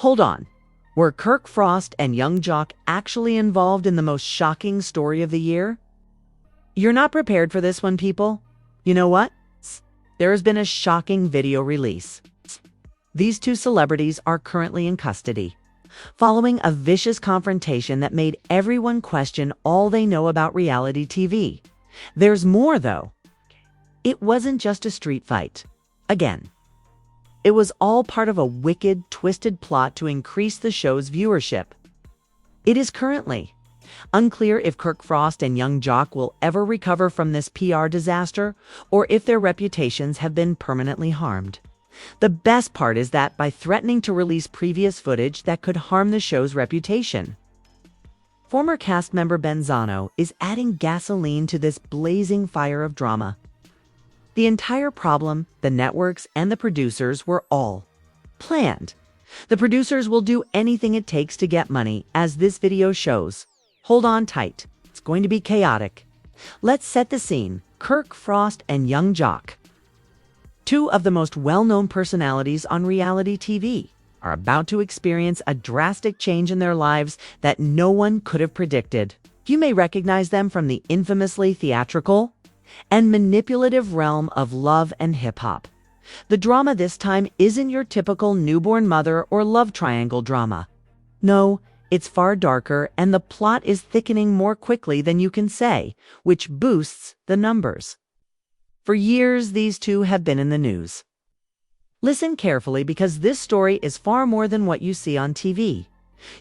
Hold on. Were Kirk Frost and young Jock actually involved in the most shocking story of the year? You're not prepared for this one, people. You know what? There has been a shocking video release. These two celebrities are currently in custody, following a vicious confrontation that made everyone question all they know about reality TV. There's more, though. It wasn't just a street fight. Again, it was all part of a wicked, twisted plot to increase the show's viewership. It is currently unclear if Kirk Frost and young Jock will ever recover from this PR disaster or if their reputations have been permanently harmed. The best part is that by threatening to release previous footage that could harm the show's reputation, former cast member Benzano is adding gasoline to this blazing fire of drama. The entire problem, the networks and the producers were all planned. The producers will do anything it takes to get money, as this video shows. Hold on tight. It's going to be chaotic. Let's set the scene. Kirk Frost and young Jock, two of the most well-known personalities on reality TV, are about to experience a drastic change in their lives that no one could have predicted. You may recognize them from the infamously theatrical and manipulative realm of love and hip-hop. The drama this time isn't your typical newborn mother or love triangle drama. No, it's far darker, and the plot is thickening more quickly than you can say, which boosts the numbers. For years, these two have been in the news. Listen carefully, because this story is far more than what you see on TV.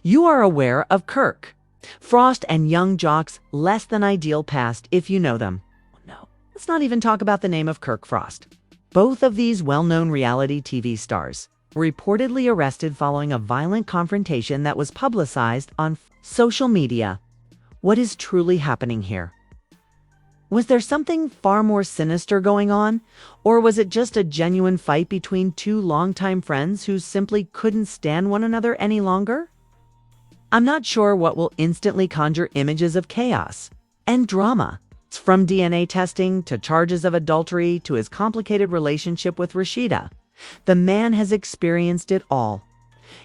You are aware of Kirk Frost and young Jock's less than ideal past if you know them. No, let's not even talk about the name of Kirk Frost. Both of these well-known reality TV stars were reportedly arrested following a violent confrontation that was publicized on social media. What is truly happening here? Was there something far more sinister going on, or was it just a genuine fight between two longtime friends who simply couldn't stand one another any longer? I'm not sure what will instantly conjure images of chaos and drama. From DNA testing to charges of adultery to his complicated relationship with Rashida, the man has experienced it all.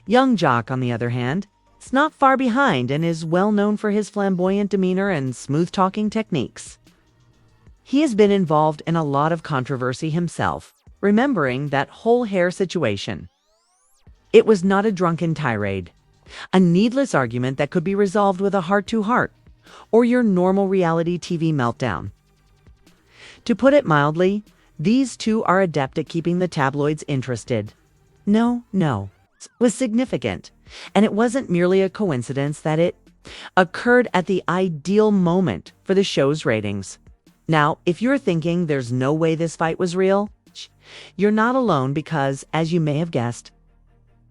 Young Jock, on the other hand, is not far behind and is well known for his flamboyant demeanor and smooth-talking techniques. He has been involved in a lot of controversy himself, remembering that whole hair situation. It was not a drunken tirade, a needless argument that could be resolved with a heart-to-heart, or your normal reality TV meltdown. To put it mildly, these two are adept at keeping the tabloids interested. No, it was significant, and it wasn't merely a coincidence that it occurred at the ideal moment for the show's ratings. Now, if you're thinking there's no way this fight was real, you're not alone, because, as you may have guessed,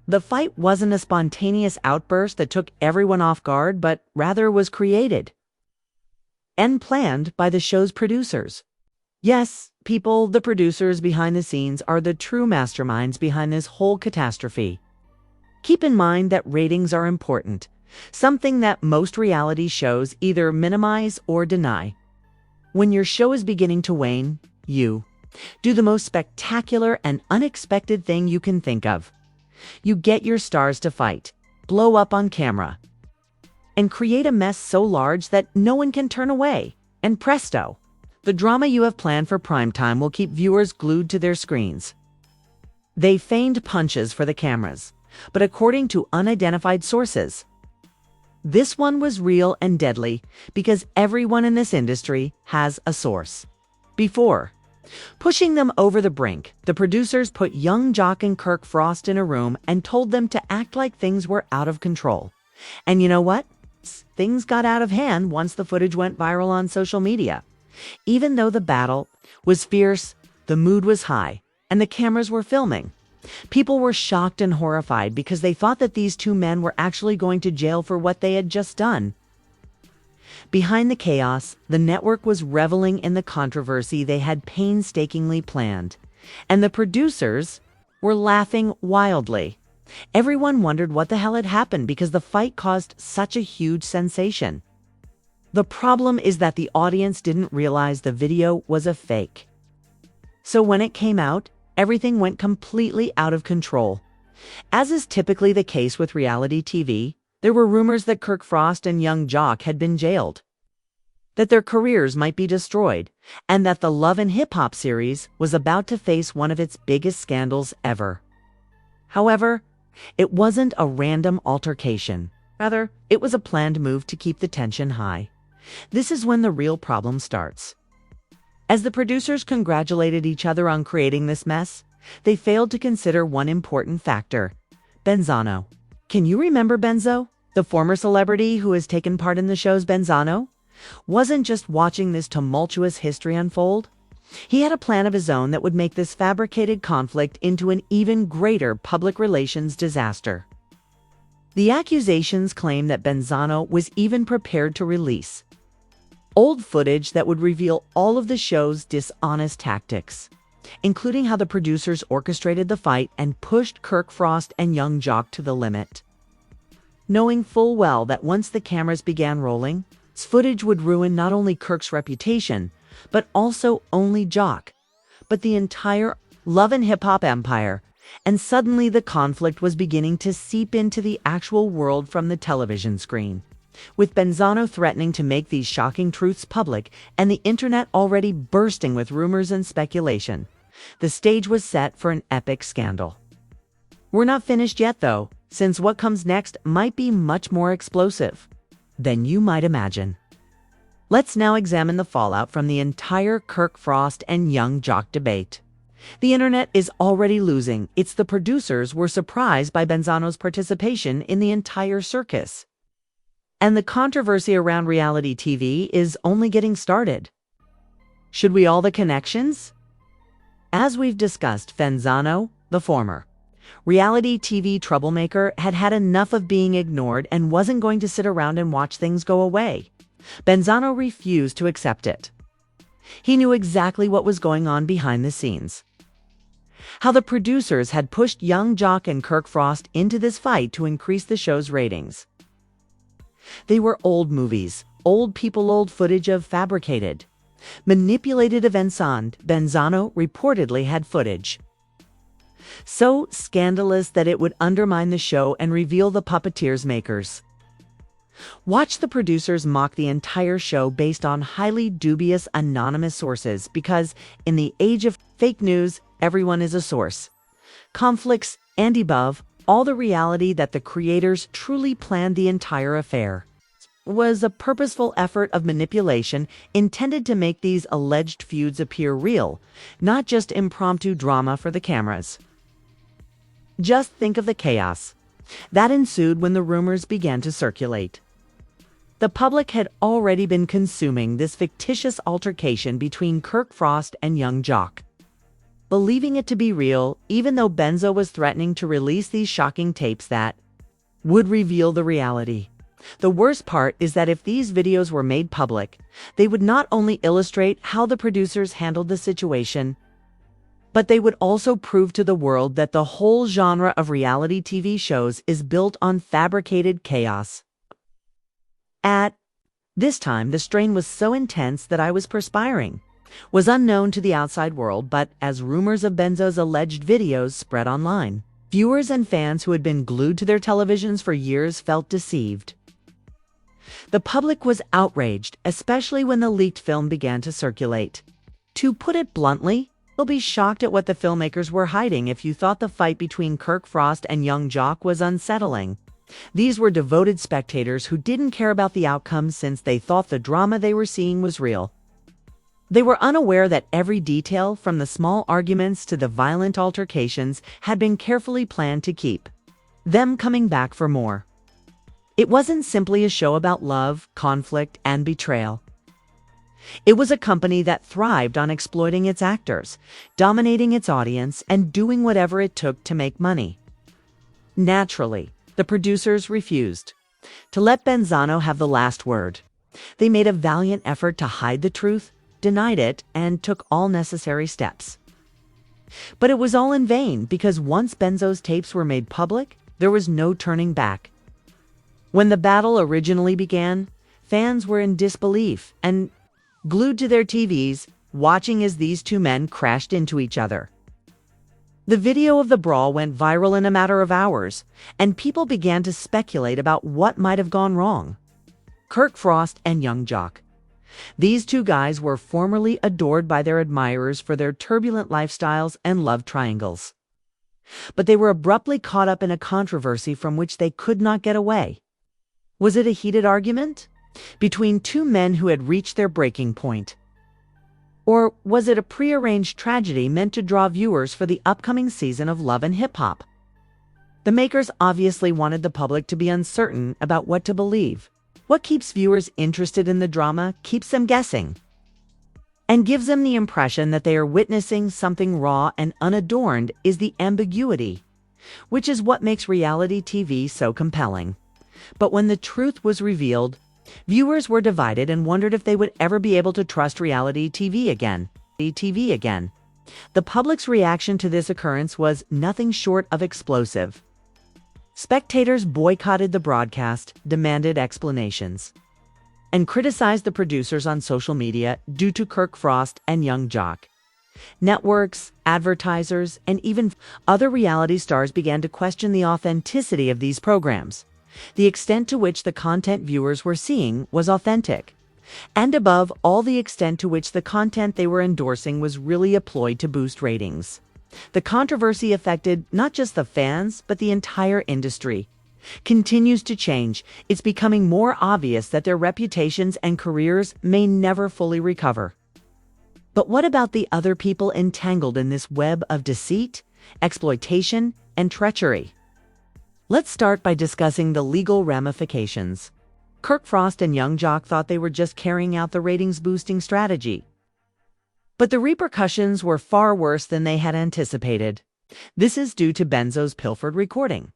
the fight wasn't a spontaneous outburst that took everyone off guard, but rather was created and planned by the show's producers. Yes, people, the producers behind the scenes are the true masterminds behind this whole catastrophe. Keep in mind that ratings are important, something that most reality shows either minimize or deny. When your show is beginning to wane, you do the most spectacular and unexpected thing you can think of. You get your stars to fight, blow up on camera, and create a mess so large that no one can turn away. And presto, the drama you have planned for primetime will keep viewers glued to their screens. They feigned punches for the cameras, but according to unidentified sources, this one was real and deadly, because everyone in this industry has a source. Before pushing them over the brink, the producers put young Jock and Kirk Frost in a room and told them to act like things were out of control. And you know what? Things got out of hand once the footage went viral on social media. Even though the battle was fierce, the mood was high, and the cameras were filming, people were shocked and horrified because they thought that these two men were actually going to jail for what they had just done. Behind the chaos, the network was reveling in the controversy they had painstakingly planned, and the producers were laughing wildly. Everyone wondered what the hell had happened because the fight caused such a huge sensation. The problem is that the audience didn't realize the video was a fake. So when it came out, everything went completely out of control. As is typically the case with reality TV, there were rumors that Kirk Frost and young Jock had been jailed, that their careers might be destroyed, and that the Love and Hip Hop series was about to face one of its biggest scandals ever. However, it wasn't a random altercation. Rather, it was a planned move to keep the tension high. This is when the real problem starts. As the producers congratulated each other on creating this mess, they failed to consider one important factor: Benzano. Can you remember Benzo, the former celebrity who has taken part in the show's Benzano? Wasn't just watching this tumultuous history unfold. He had a plan of his own that would make this fabricated conflict into an even greater public relations disaster. The accusations claim that Benzano was even prepared to release old footage that would reveal all of the show's dishonest tactics, including how the producers orchestrated the fight and pushed Kirk Frost and young Jock to the limit. Knowing full well that once the cameras began rolling, this footage would ruin not only Kirk's reputation, but also only Jock, but the entire Love and Hip Hop empire, and suddenly the conflict was beginning to seep into the actual world from the television screen. With Benzano threatening to make these shocking truths public and the internet already bursting with rumors and speculation, the stage was set for an epic scandal. We're not finished yet, though, since what comes next might be much more explosive than you might imagine. Let's now examine the fallout from the entire Kirk Frost and young Jock debate. The internet is already losing. It's the producers were surprised by Benzano's participation in the entire circus. And the controversy around reality TV is only getting started. Should we all the connections? As we've discussed, Benzano, the former reality TV troublemaker, had had enough of being ignored and wasn't going to sit around and watch things go away. Benzano refused to accept it. He knew exactly what was going on behind the scenes. How the producers had pushed young Jock and Kirk Frost into this fight to increase the show's ratings. They were old movies, old people, old footage of fabricated, manipulated events. And Benzano reportedly had footage so scandalous that it would undermine the show and reveal the puppeteers' makers. Watch the producers mock the entire show based on highly dubious anonymous sources because, in the age of fake news, everyone is a source. Conflicts and above all, the reality that the creators truly planned the entire affair was a purposeful effort of manipulation intended to make these alleged feuds appear real, not just impromptu drama for the cameras. Just think of the chaos that ensued when the rumors began to circulate. The public had already been consuming this fictitious altercation between Kirk Frost and young Jock, believing it to be real, even though Benzo was threatening to release these shocking tapes that would reveal the reality. The worst part is that if these videos were made public, they would not only illustrate how the producers handled the situation, but they would also prove to the world that the whole genre of reality TV shows is built on fabricated chaos. At this time, the strain was so intense that I was perspiring. Was unknown to the outside world, but as rumors of Benzo's alleged videos spread online, viewers and fans who had been glued to their televisions for years felt deceived. The public was outraged, especially when the leaked film began to circulate. To put it bluntly, you'll be shocked at what the filmmakers were hiding if you thought the fight between Kirk Frost and young Jock was unsettling. These were devoted spectators who didn't care about the outcome since they thought the drama they were seeing was real. They were unaware that every detail, from the small arguments to the violent altercations, had been carefully planned to keep them coming back for more. It wasn't simply a show about love, conflict, and betrayal. It was a company that thrived on exploiting its actors, dominating its audience, and doing whatever it took to make money. Naturally, the producers refused to let Benzano have the last word. They made a valiant effort to hide the truth, denied it, and took all necessary steps. But it was all in vain because once Benzo's tapes were made public, there was no turning back. When the battle originally began, fans were in disbelief and glued to their TVs, watching as these two men crashed into each other. The video of the brawl went viral in a matter of hours, and people began to speculate about what might have gone wrong. Kirk Frost and Young Jock. These two guys were formerly adored by their admirers for their turbulent lifestyles and love triangles. But they were abruptly caught up in a controversy from which they could not get away. Was it a heated argument between two men who had reached their breaking point? Or was it a prearranged tragedy meant to draw viewers for the upcoming season of Love and Hip Hop? The makers obviously wanted the public to be uncertain about what to believe. What keeps viewers interested in the drama keeps them guessing, and gives them the impression that they are witnessing something raw and unadorned is the ambiguity, which is what makes reality TV so compelling. But when the truth was revealed, viewers were divided and wondered if they would ever be able to trust reality TV again. The public's reaction to this occurrence was nothing short of explosive. Spectators boycotted the broadcast, demanded explanations, and criticized the producers on social media due to Kirk Frost and Young Jock. Networks, advertisers, and even other reality stars began to question the authenticity of these programs. The extent to which the content viewers were seeing was authentic, and above all, the extent to which the content they were endorsing was really a ploy to boost ratings. The controversy affected not just the fans, but the entire industry. Continues to change. It's becoming more obvious that their reputations and careers may never fully recover. But what about the other people entangled in this web of deceit, exploitation, and treachery? Let's start by discussing the legal ramifications. Kirk Frost and Young Jock thought they were just carrying out the ratings-boosting strategy. But the repercussions were far worse than they had anticipated. This is due to Benzo's pilfered recording,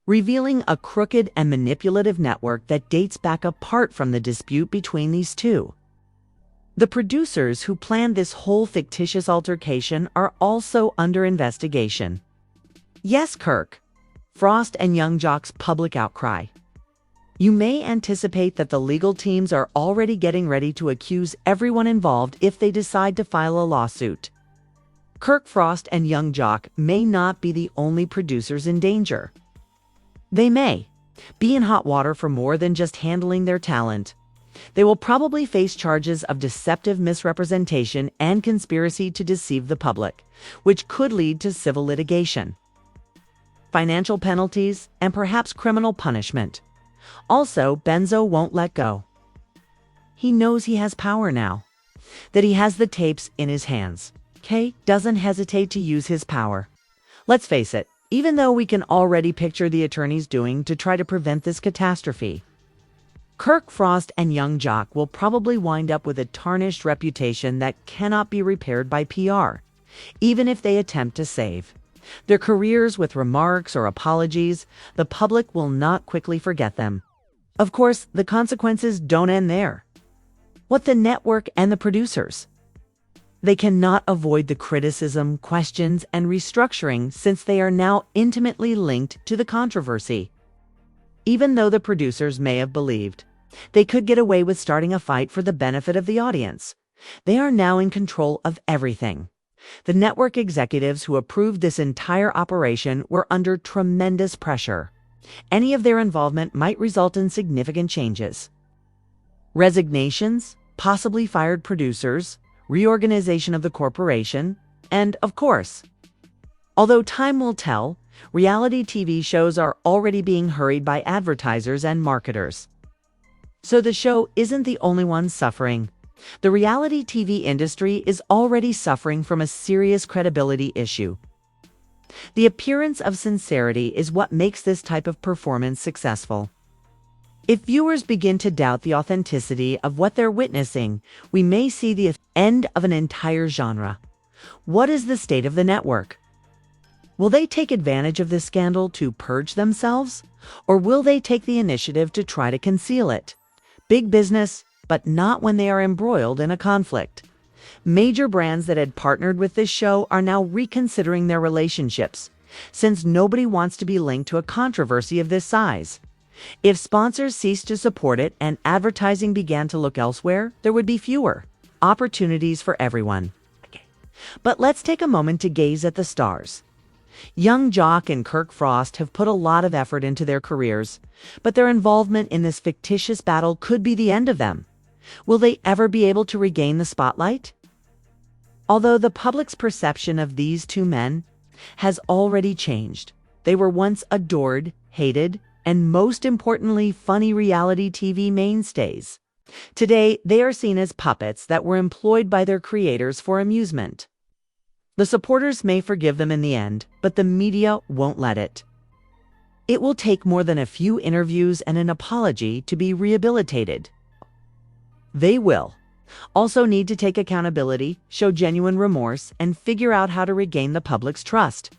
revealing a crooked and manipulative network that dates back apart from the dispute between these two. The producers who planned this whole fictitious altercation are also under investigation. Yes, Kirk Frost and Young Jock's public outcry. You may anticipate that the legal teams are already getting ready to accuse everyone involved if they decide to file a lawsuit. Kirk Frost and Young Jock may not be the only producers in danger. They may be in hot water for more than just handling their talent. They will probably face charges of deceptive misrepresentation and conspiracy to deceive the public, which could lead to civil litigation, financial penalties, and perhaps criminal punishment. Also, Benzo won't let go. He knows he has power now, that he has the tapes in his hands. Kay doesn't hesitate to use his power. Let's face it, even though we can already picture the attorneys doing to try to prevent this catastrophe, Kirk Frost and Young Jock will probably wind up with a tarnished reputation that cannot be repaired by PR, even if they attempt to save their careers with remarks or apologies. The public will not quickly forget them. Of course, the consequences don't end there. What the network and the producers? They cannot avoid the criticism, questions, and restructuring since they are now intimately linked to the controversy. Even though the producers may have believed they could get away with starting a fight for the benefit of the audience, they are now in control of everything. The network executives who approved this entire operation were under tremendous pressure. Any of their involvement might result in significant changes. Resignations, possibly fired producers, reorganization of the corporation, and, of course, although time will tell, reality TV shows are already being hurried by advertisers and marketers. So the show isn't the only one suffering. The reality TV industry is already suffering from a serious credibility issue. The appearance of sincerity is what makes this type of performance successful. If viewers begin to doubt the authenticity of what they're witnessing, we may see the end of an entire genre. What is the state of the network? Will they take advantage of this scandal to purge themselves? Or will they take the initiative to try to conceal it? Big business, but not when they are embroiled in a conflict. Major brands that had partnered with this show are now reconsidering their relationships, since nobody wants to be linked to a controversy of this size. If sponsors ceased to support it and advertising began to look elsewhere, there would be fewer opportunities for everyone. But let's take a moment to gaze at the stars. Young Jock and Kirk Frost have put a lot of effort into their careers, but their involvement in this fictitious battle could be the end of them. Will they ever be able to regain the spotlight? Although the public's perception of these two men has already changed, they were once adored, hated, and most importantly, funny reality TV mainstays. Today, they are seen as puppets that were employed by their creators for amusement. The supporters may forgive them in the end, but the media won't let it. It will take more than a few interviews and an apology to be rehabilitated. They will also need to take accountability, show genuine remorse, and figure out how to regain the public's trust.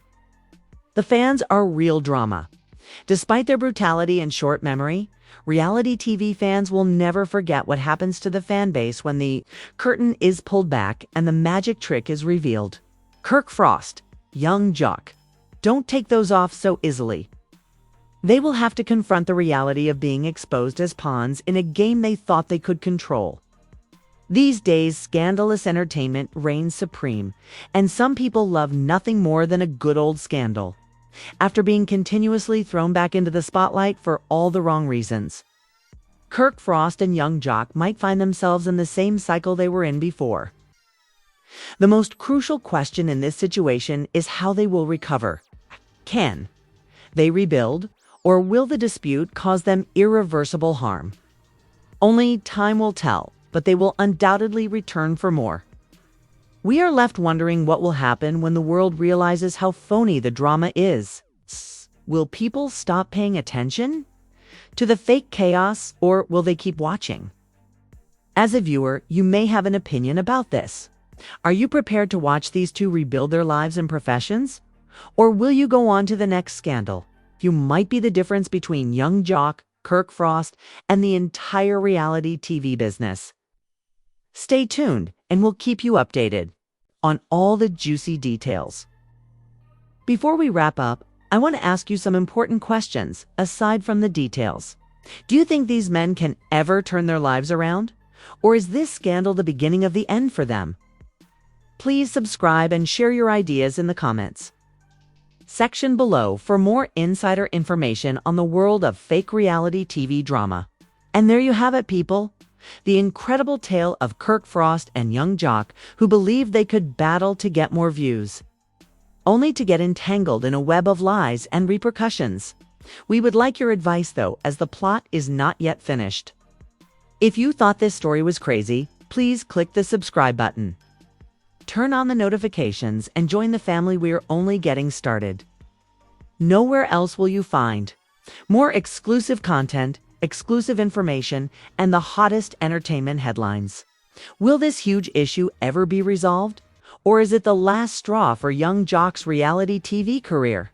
The fans are real drama. Despite their brutality and short memory, reality TV fans will never forget what happens to the fan base when the curtain is pulled back and the magic trick is revealed. Kirk Frost, Young Jock, don't take those off so easily. They will have to confront the reality of being exposed as pawns in a game they thought they could control. These days, scandalous entertainment reigns supreme, and some people love nothing more than a good old scandal, after being continuously thrown back into the spotlight for all the wrong reasons. Kirk Frost and Young Jock might find themselves in the same cycle they were in before. The most crucial question in this situation is how they will recover. Can they rebuild, or will the dispute cause them irreversible harm? Only time will tell, but they will undoubtedly return for more. We are left wondering what will happen when the world realizes how phony the drama is. Will people stop paying attention to the fake chaos, or will they keep watching? As a viewer, you may have an opinion about this. Are you prepared to watch these two rebuild their lives and professions? Or will you go on to the next scandal? You might be the difference between Young Jock, Kirk Frost, and the entire reality TV business. Stay tuned, and we'll keep you updated on all the juicy details. Before we wrap up, I want to ask you some important questions aside from the details. Do you think these men can ever turn their lives around? Or is this scandal the beginning of the end for them? Please subscribe and share your ideas in the comments section below for more insider information on the world of fake reality TV drama. And there you have it, people. The incredible tale of Kirk Frost and Young Jock, who believed they could battle to get more views, only to get entangled in a web of lies and repercussions. We would like your advice, though, as the plot is not yet finished. If you thought this story was crazy, please click the subscribe button. Turn on the notifications and join the family. We're only getting started. Nowhere else will you find more exclusive content, exclusive information, and the hottest entertainment headlines. Will this huge issue ever be resolved? Or is it the last straw for Young Jock's reality TV career?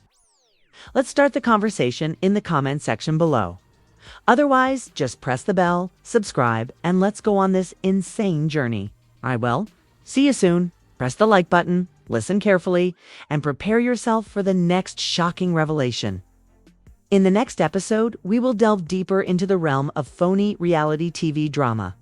Let's start the conversation in the comment section below. Otherwise, just press the bell, subscribe, and let's go on this insane journey. See you soon. Press the like button, listen carefully, and prepare yourself for the next shocking revelation. In the next episode, we will delve deeper into the realm of phony reality TV drama.